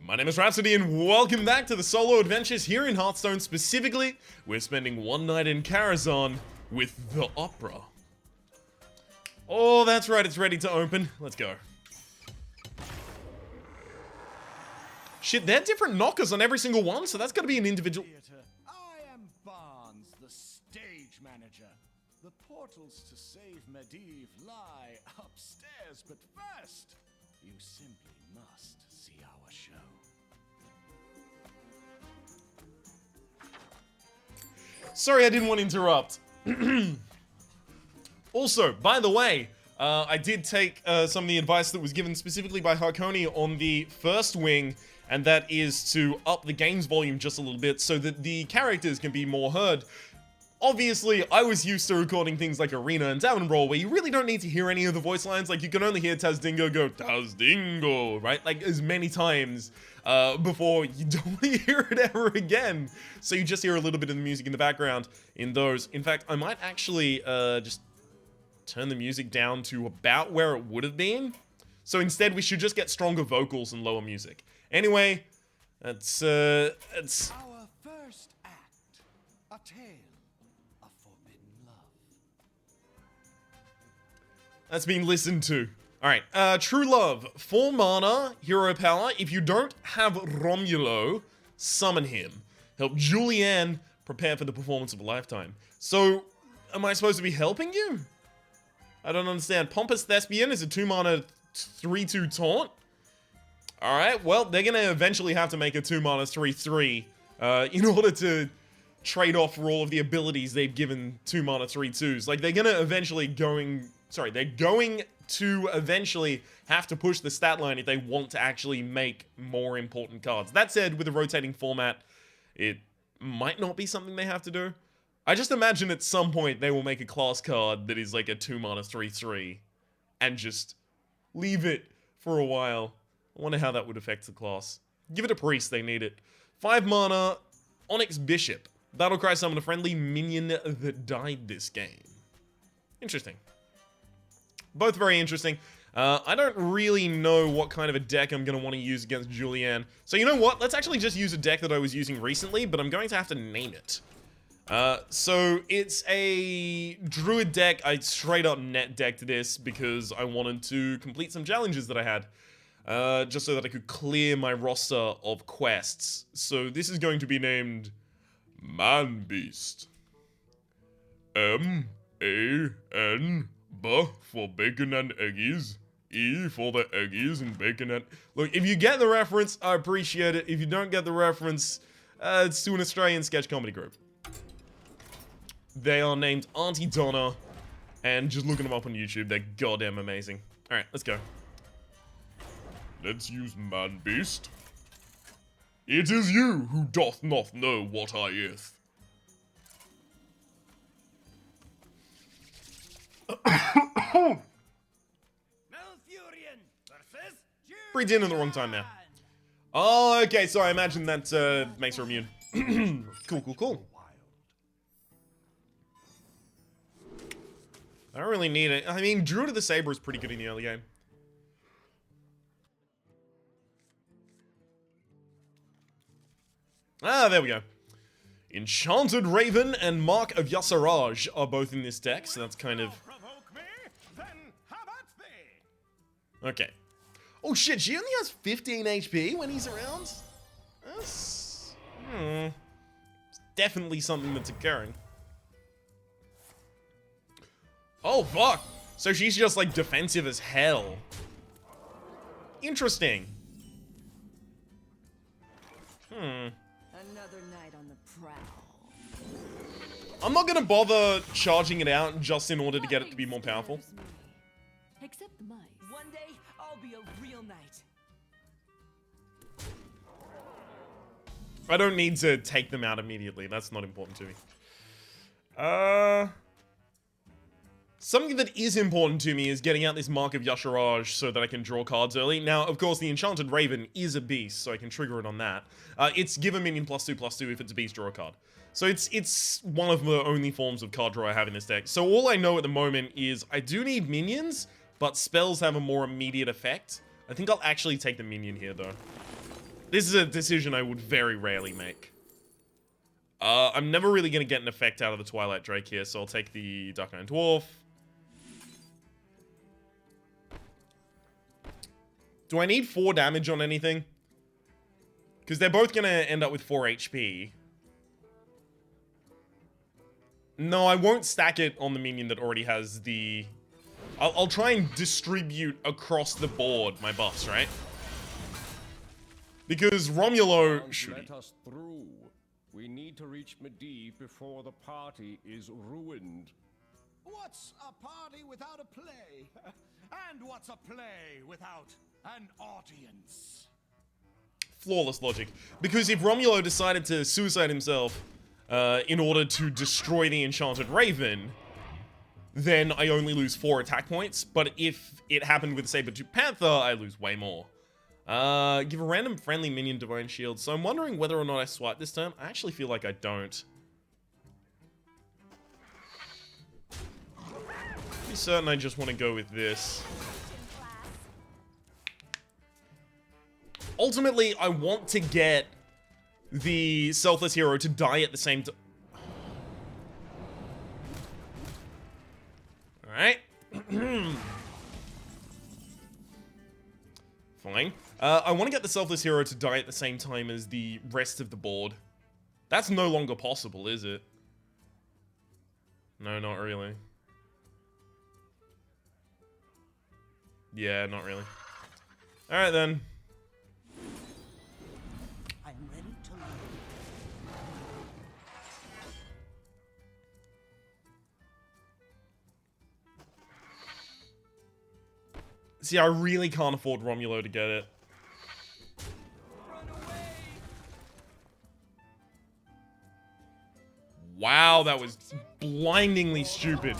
My name is Rhapsody and welcome back to the solo adventures here in Hearthstone. Specifically, we're spending one night in Karazhan with the opera. Oh, that's right, it's ready to open. Let's go. Shit, they're different knockers on every single one, so that's gotta be an individual. I am Barnes, the stage manager. The portals to save Medivh lie upstairs, but first, you simply must see our show. Sorry, I didn't want to interrupt. Also, by the way, I did take some of the advice that was given specifically by Harkoni on the first wing, and that is to up the game's volume just a little bit so that the characters can be more heard. Obviously, I was used to recording things like Arena and Tavern Brawl, where you really don't need to hear any of the voice lines. Like, you can only hear Tazdingo go, Tazdingo, right? Like, as many times before you don't want to hear it ever again. So you just hear a little bit of the music in the background in those. In fact, I might actually just turn the music down to about where it would have been. So instead, we should just get stronger vocals and lower music. Anyway, that's Our first act, a tale of forbidden love. that's been listened to. Alright, True Love, 4 mana, hero power. If you don't have Romulo, summon him. Help Julianne prepare for the performance of a lifetime. So, am I supposed to be helping you? I don't understand. Pompous Thespian is a 2 mana 3/2 taunt. Alright, well, they're gonna eventually have to make a 2 mana 3/3 in order to trade off for all of the abilities they've given 2 mana 3/2s. Like, they're gonna eventually they're going to eventually have to push the stat line if they want to actually make more important cards. That said, with a rotating format, it might not be something they have to do. I just imagine at some point they will make a class card that is like a 2 mana 3/3 and just leave it for a while. I wonder how that would affect the class. Give it a priest, they need it. 5 mana, Onyx Bishop. Battlecry summon a friendly minion that died this game. Interesting. Both very interesting. I don't really know what kind of a deck I'm going to want to use against Julianne. So you know what? Let's actually just use a deck that I was using recently, but I'm going to have to name it. So it's a druid deck. I straight up net decked this because I wanted to complete some challenges that I had. Just so that I could clear my roster of quests. So this is going to be named Man Beast. M-A-N B for bacon and eggies. E for the eggies and bacon and... Look, if you get the reference, I appreciate it. If you don't get the reference, it's to an Australian sketch comedy group. They are named Auntie Donna, and just looking them up on YouTube, they're goddamn amazing. Alright, let's go. Let's use Man Beast. It is you who doth not know what I ith. Breathed in at the wrong time now. Oh, okay, so I imagine that makes her immune. Cool. I don't really need it. I mean, Druid of the Saber is pretty good in the early game. Ah, there we go. Enchanted Raven and Mark of Yasiraj are both in this deck, so that's kind of... Okay. Oh shit, she only has 15 HP when he's around? That's... It's definitely something that's occurring. Oh fuck! So she's just like defensive as hell. Interesting. Another night on the prowl. I'm not gonna bother charging it out just in order to get it to be more powerful. Except the mice. One day, I'll be a real knight. I don't need to take them out immediately. That's not important to me. Something that is important to me is getting out this Mark of Yasiraj so that I can draw cards early. Now, of course, the Enchanted Raven is a beast, so I can trigger it on that. It's give a minion +2/+2 if it's a beast, draw a card. So it's one of the only forms of card draw I have in this deck. So all I know at the moment is I do need minions, but spells have a more immediate effect. I think I'll actually take the minion here, though. This is a decision I would very rarely make. I'm never really going to get an effect out of the Twilight Drake here, so I'll take the Dark Iron Dwarf. Do I need 4 damage on anything? Because they're both going to end up with 4 HP. No, I won't stack it on the minion that already has the... I'll try and distribute across the board my buffs, right? Because Romulo... Let us through. We need to reach Medivh before the party is ruined. What's a party without a play? And what's a play without an audience? Flawless logic. Because if Romulo decided to suicide himself in order to destroy the Enchanted Raven, then I only lose 4 attack points. But if it happened with Saber-Tooth Panther, I lose way more. Give a random friendly minion Divine Shield. So I'm wondering whether or not I swipe this turn. I actually feel like I don't. Pretty certain I just want to go with this. Ultimately, I want to get the Selfless Hero to die at the same time. Alright. Fine. I want to get the Selfless Hero to die at the same time as the rest of the board. That's no longer possible, is it? No, not really. Yeah, not really. Alright then. I'm ready to leave. See, I really can't afford Romulo to get it. Wow, that was blindingly stupid.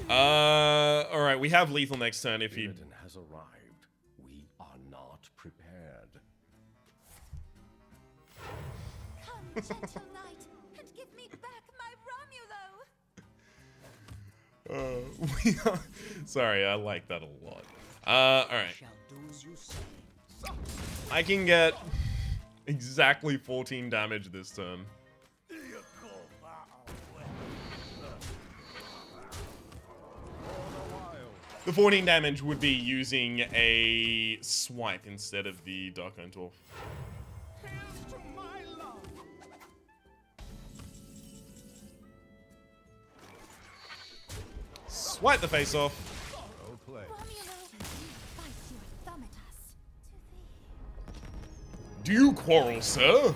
Alright, we have lethal next turn if you... Illidan has arrived. We are not prepared. Come, gentle knight, and give me back my Romulo. we are... Sorry, I like that a lot. Alright. Shall do as you say. I can get exactly 14 damage this turn. The 14 damage would be using a swipe instead of the Dark Iron Dwarf. Here's to my love. Swipe the face off. Well played. Romulo, bite your thumb at us. Do you quarrel, sir?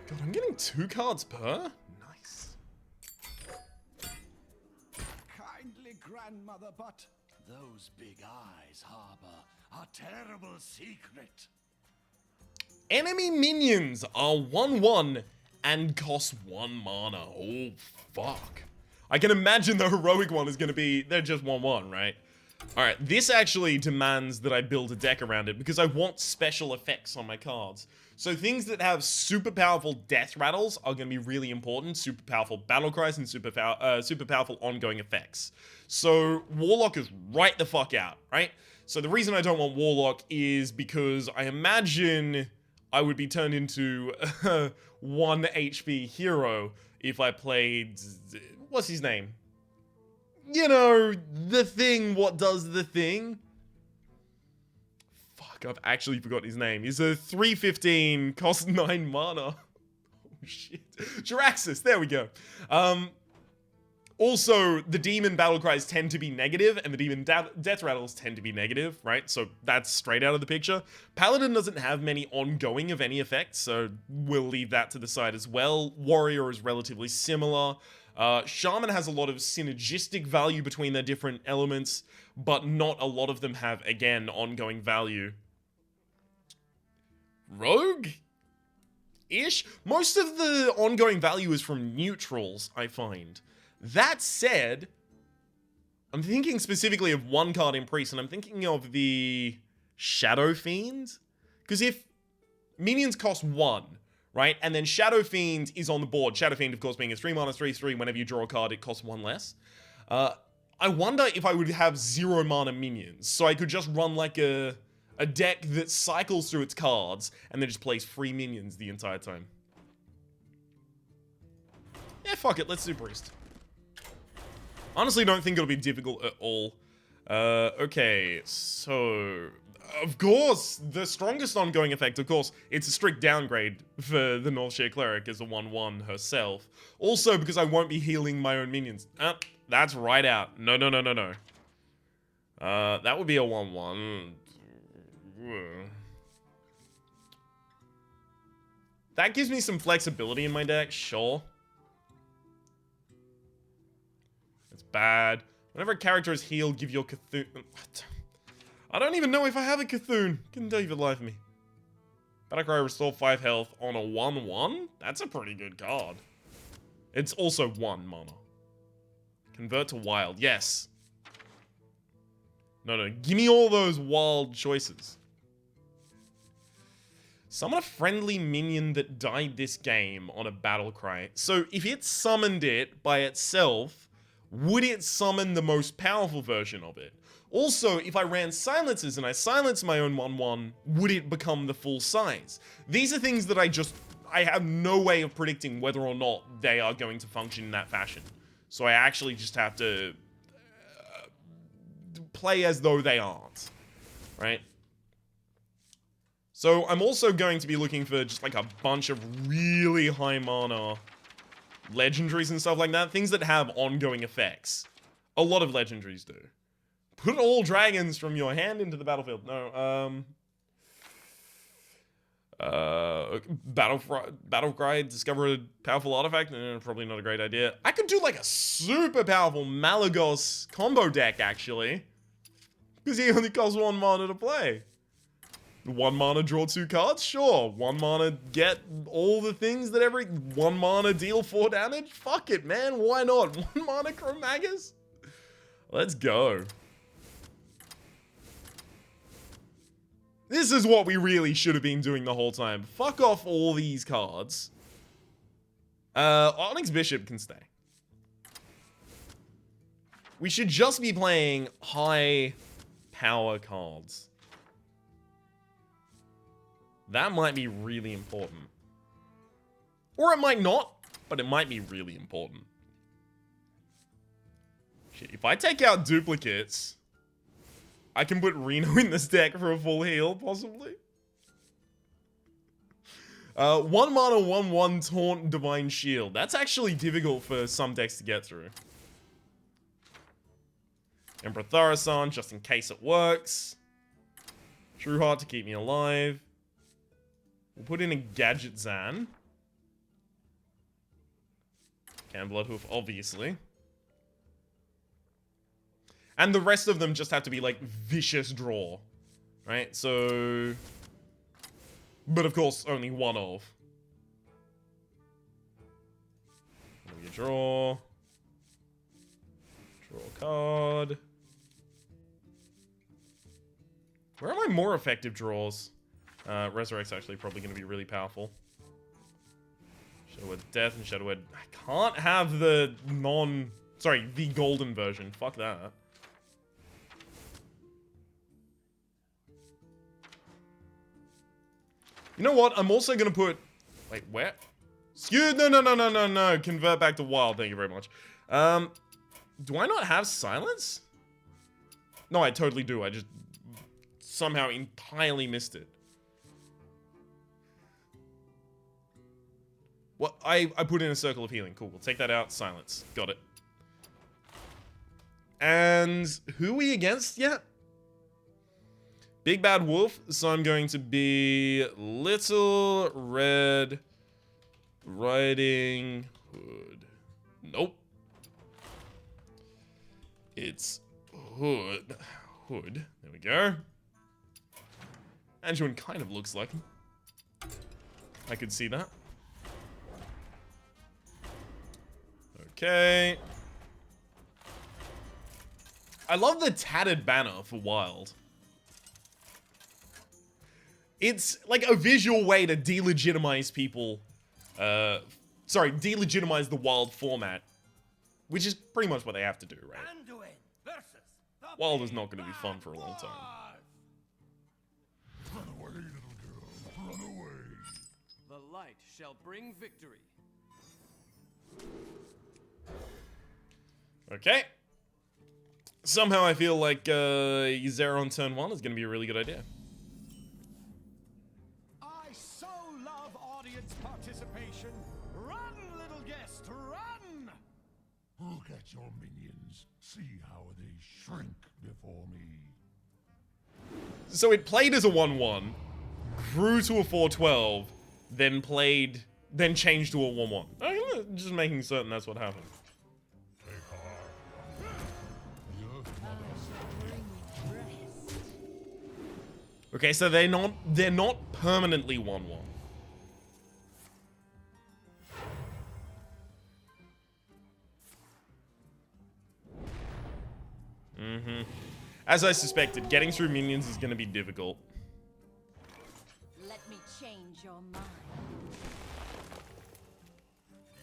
God, I'm getting 2 cards per? Nice. Kindly grandmother, but those big eyes harbor a terrible secret. Enemy minions are 1/1 and cost 1 mana. Oh, fuck. I can imagine the heroic one is going to be... They're just 1/1, right? Alright, this actually demands that I build a deck around it because I want special effects on my cards. So things that have super powerful death rattles are going to be really important. Super powerful battle cries and super powerful ongoing effects. So Warlock is right the fuck out, right? So the reason I don't want Warlock is because I imagine I would be turned into a 1 HP hero if I played... What's his name? You know, the thing, what does the thing? Fuck, I've actually forgot his name. He's a 3/15, cost 9 mana. Oh shit. Jiraxis, there we go. Also, the demon battle cries tend to be negative, and the demon death rattles tend to be negative, right? So that's straight out of the picture. Paladin doesn't have many ongoing of any effects, so we'll leave that to the side as well. Warrior is relatively similar. Shaman has a lot of synergistic value between their different elements, but not a lot of them have, again, ongoing value. Rogue-ish? Most of the ongoing value is from neutrals, I find. That said, I'm thinking specifically of one card in Priest, and I'm thinking of the Shadow Fiend. Because if minions cost 1, right? And then Shadow Fiend is on the board. Shadow Fiend, of course, being a 3 mana 3/3. Whenever you draw a card, it costs 1 less. I wonder if I would have 0 mana minions, so I could just run like a deck that cycles through its cards and then just plays free minions the entire time. Yeah, fuck it, let's do Priest. Honestly, don't think it'll be difficult at all. Okay, so... Of course, the strongest ongoing effect, of course, it's a strict downgrade for the Northshire Cleric as a 1/1 herself. Also, because I won't be healing my own minions. That's right out. No. That would be a 1/1. That gives me some flexibility in my deck, sure. It's bad. Whenever a character is healed, give your Cthulhu... I don't even know if I have a Cthulhu. Couldn't tell you for the life of me. Battlecry, restore 5 health on a 1/1? That's a pretty good card. It's also 1 mana. Convert to wild. Yes. No. Give me all those wild choices. Summon a friendly minion that died this game on a Battlecry. So if it summoned it by itself, would it summon the most powerful version of it? Also, if I ran silences and I silenced my own 1/1, would it become the full size? These are things that I have no way of predicting whether or not they are going to function in that fashion. So I actually just have to play as though they aren't, right? So I'm also going to be looking for just like a bunch of really high mana legendaries and stuff like that. Things that have ongoing effects. A lot of legendaries do. Put all dragons from your hand into the battlefield. No, Battlecry, discover a powerful artifact? Probably not a great idea. I could do like a super powerful Malagos combo deck, actually. Because he only costs 1 mana to play. 1 mana, draw 2 cards? Sure. 1 mana, get all the things that 1 mana, deal 4 damage? Fuck it, man. Why not? 1 mana, Chromagus? Let's go. This is what we really should have been doing the whole time. Fuck off all these cards. Onyx Bishop can stay. We should just be playing high power cards. That might be really important. Or it might not, but it might be really important. Shit, if I take out duplicates... I can put Reno in this deck for a full heal, possibly. 1 mana, 1/1 Taunt Divine Shield. That's actually difficult for some decks to get through. Emperor Tharasan, just in case it works. True Heart to keep me alive. We'll put in a Gadget Zan. Can Bloodhoof, obviously. And the rest of them just have to be, like, vicious draw. Right? So... But, of course, only one of. You draw. Draw a card. Where are my more effective draws? Resurrect's actually probably going to be really powerful. Shadowed Death and Shadowed... I can't have the non... Sorry, the golden version. Fuck that. You know what? I'm also gonna put... Wait, where? Excuse... No. Convert back to wild. Thank you very much. Do I not have silence? No, I totally do. I just somehow entirely missed it. Well, I put in a circle of healing. Cool. We'll take that out. Silence. Got it. And who are we against yet? Big Bad Wolf, so I'm going to be Little Red Riding Hood. Nope. It's Hood. Hood. There we go. Anjuin kind of looks like him. I could see that. Okay. I love the tattered banner for Wild. It's like a visual way to delegitimize people. Sorry, delegitimize the wild format. Which is pretty much what they have to do, right? Wild is not going to be fun for a long time. Run away, little girl. Run away. The light shall bring victory. Okay. Somehow I feel like Zero on turn 1 is going to be a really good idea. I so love audience participation. Run, little guest, run! Look at your minions. See how they shrink before me. So it played as a 1-1, grew to a 4-12, then changed to a 1-1. I'm just making certain that's what happened. Okay, so they're not permanently 1-1. As I suspected, getting through minions is going to be difficult. Let me change your mind.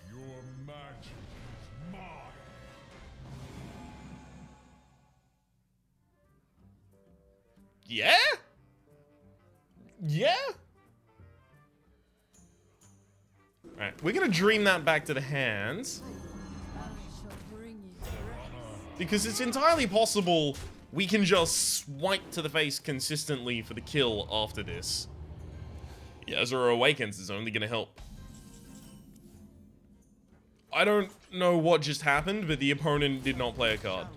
Your magic is mine. Yeah? Yeah? Alright, we're going to dream that back to the hands. I shall bring you rest. Because it's entirely possible we can just swipe to the face consistently for the kill after this. Yazura Awakens is only going to help. I don't know what just happened, but the opponent did not play a card.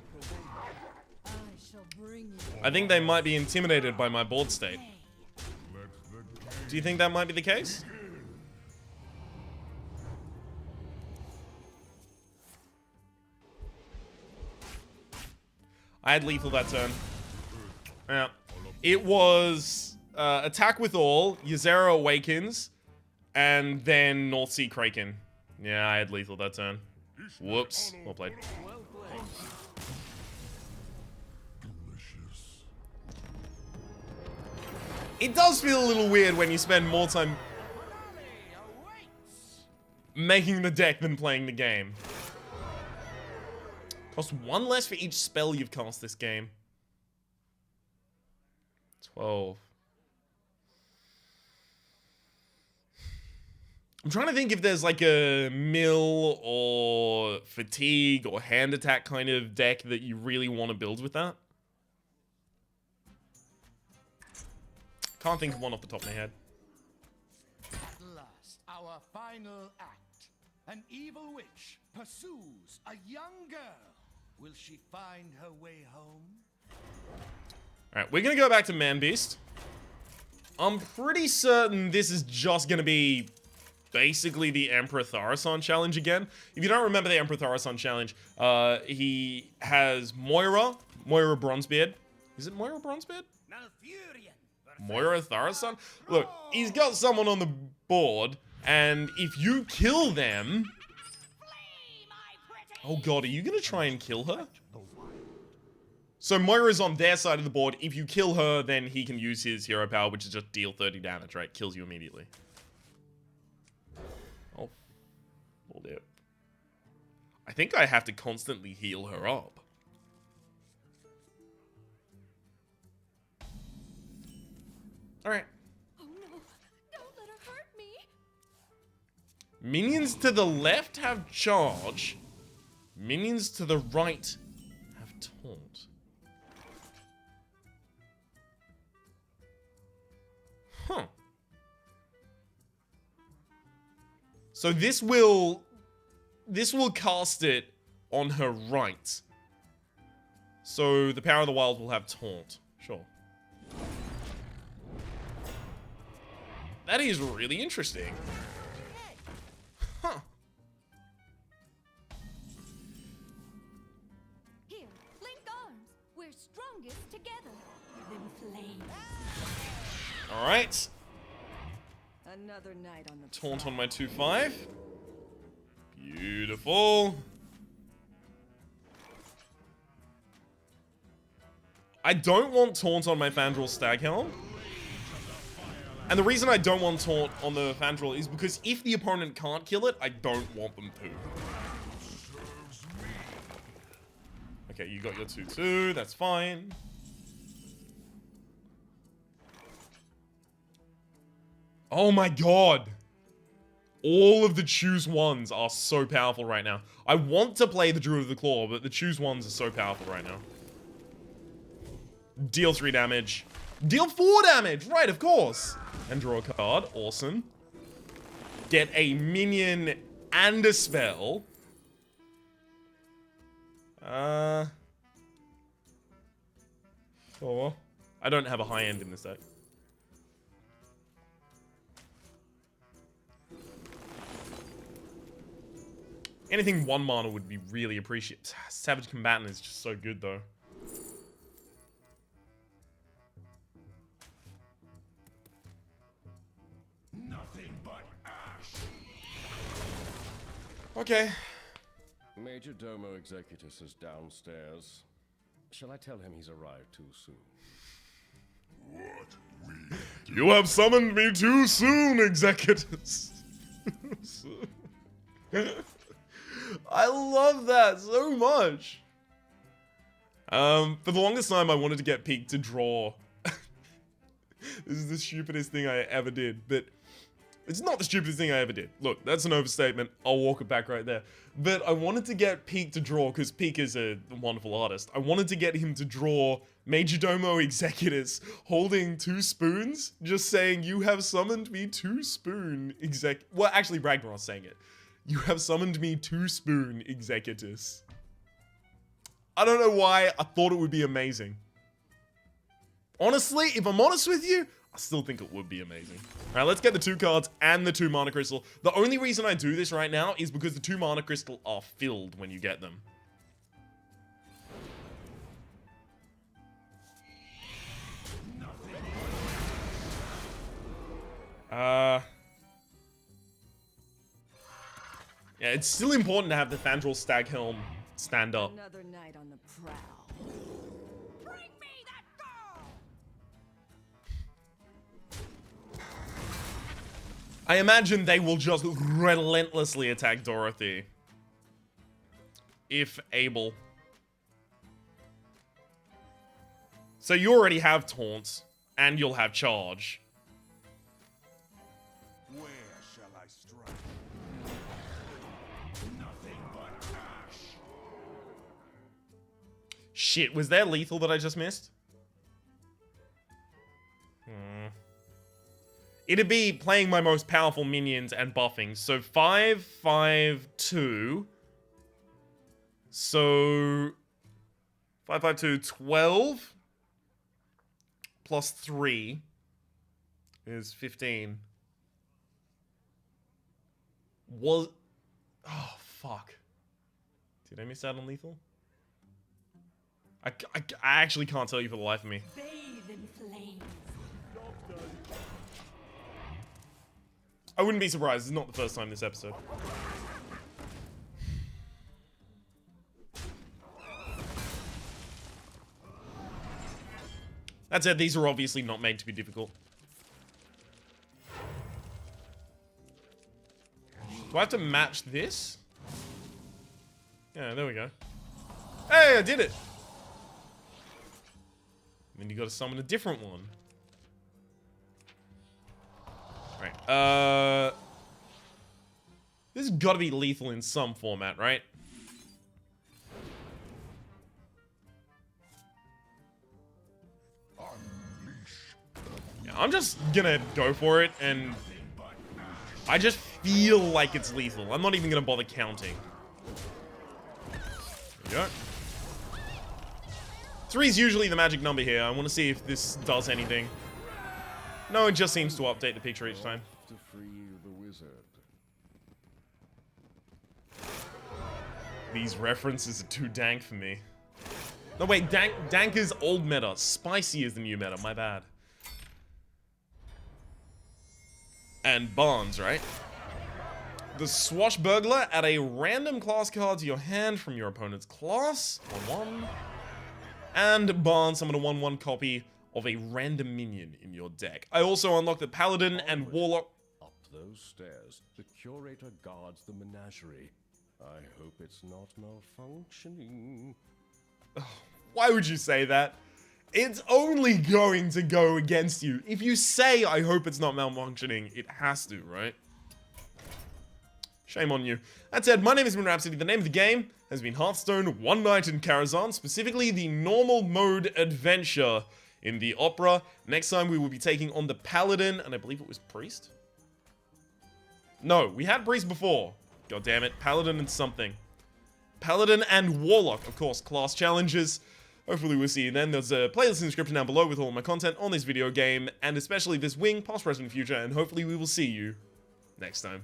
I shall bring you I think they might be intimidated by my board state. Do you think that might be the case? I had lethal that turn. Yeah. It was attack with all, Yazera Awakens, and then North Sea Kraken. Yeah, I had lethal that turn. Whoops. Well played. Delicious. It does feel a little weird when you spend more time making the deck than playing the game. Cost 1 less for each spell you've cast this game. 12. I'm trying to think if there's like a mill or fatigue or hand attack kind of deck that you really want to build with that. Can't think of one off the top of my head. At last, our final act. An evil witch pursues a young girl. Will she find her way home? Alright, we're gonna go back to Man Beast. I'm pretty certain this is just gonna be basically the Emperor Tharasan challenge again. If you don't remember the Emperor Tharasan challenge, he has Moira Bronzebeard. Is it Moira Bronzebeard? Moira Tharasan? Look, he's got someone on the board, and if you kill them... Oh god, are you gonna try and kill her? So Moira's on their side of the board. If you kill her, then he can use his hero power, which is just deal 30 damage, right? Kills you immediately. Oh. Hold it. I think I have to constantly heal her up. Alright. Oh no, don't let her hurt me. Minions to the left have charge. Minions to the right have taunt. Huh. So this will cast it on her right. So the Power of the Wild will have taunt. Sure. That is really interesting. Huh. Here, link arms. We're strongest together. Them flames. Alright. Another night on the Taunt on my 2/5. Beautiful. I don't want taunt on my Fandral Staghelm. And the reason I don't want Taunt on the Fandral is because if the opponent can't kill it, I don't want them to. Okay, you got your 2/2, that's fine. Oh my god. All of the choose ones are so powerful right now. I want to play the Druid of the Claw, but the choose ones are so powerful right now. Deal 3 damage. Deal 4 damage! Right, of course! And draw a card. Awesome. Get a minion and a spell. Four. I don't have a high end in this deck. Anything 1 mana would be really appreciated. Savage Combatant is just so good, though. Nothing but ash. Okay. Major Domo Executus is downstairs. Shall I tell him he's arrived too soon? You have summoned me too soon, Executus. I love that so much. For the longest time, I wanted to get Peak to draw. This is the stupidest thing I ever did, but it's not the stupidest thing I ever did. Look, that's an overstatement. I'll walk it back right there. But I wanted to get Peak to draw, because Peak is a wonderful artist. I wanted to get him to draw Majordomo Executus holding 2 spoons, just saying, you have summoned me 2 spoon well, actually, Ragnarok's saying it. You have summoned me 2 spoon Executus. I don't know why, I thought it would be amazing. Honestly, if I'm honest with you, I still think it would be amazing. Alright, let's get the 2 cards and the 2 mana crystal. The only reason I do this right now is because the 2 mana crystal are filled when you get them. Yeah, it's still important to have the Fandral Staghelm stand up. Another night on the prowl. Bring me that girl! I imagine they will just relentlessly attack Dorothy. If able. So you already have taunts, and you'll have charge. Where shall I strike? Nothing but ash. Shit, was there lethal that I just missed? It'd be playing my most powerful minions and buffing. So 5, 5, 2. So 5, 5, 2, 12. Plus 3 is 15. Was... Oh, fuck. Did I miss out on lethal? I actually can't tell you for the life of me. Bathe in flames. I wouldn't be surprised. It's not the first time this episode. That said, these are obviously not made to be difficult. Do I have to match this? Yeah, there we go. Hey, I did it! And then you gotta summon a different one. Right, this has gotta be lethal in some format, right? Yeah, I'm just gonna go for it, and I just feel like it's lethal. I'm not even gonna bother counting. There we go. 3 is usually the magic number here. I want to see if this does anything. No, it just seems to update the picture each time. To free the wizard. These references are too dank for me. No, wait, dank is old meta. Spicy is the new meta, my bad. And Barnes, right? The Swashbuckler, add a random class card to your hand from your opponent's class. 1/1. And Barnes, summon a 1/1 copy of a random minion in your deck. I also unlocked the Paladin and Warlock. Up those stairs, the curator guards the menagerie. I hope it's not malfunctioning. Why would you say that? It's only going to go against you. If you say, I hope it's not malfunctioning, it has to, right? Shame on you. That said, my name has been Rhapsody. The name of the game has been Hearthstone One Night in Karazhan, specifically the normal mode adventure in the Opera. Next time we will be taking on the Paladin, and I believe it was Priest? No, we had Priest before. God damn it. Paladin and something. Paladin and Warlock, of course, class challenges. Hopefully we'll see you then. There's a playlist in the description down below with all of my content on this video game, and especially this wing, past, present, and future, and hopefully we will see you next time.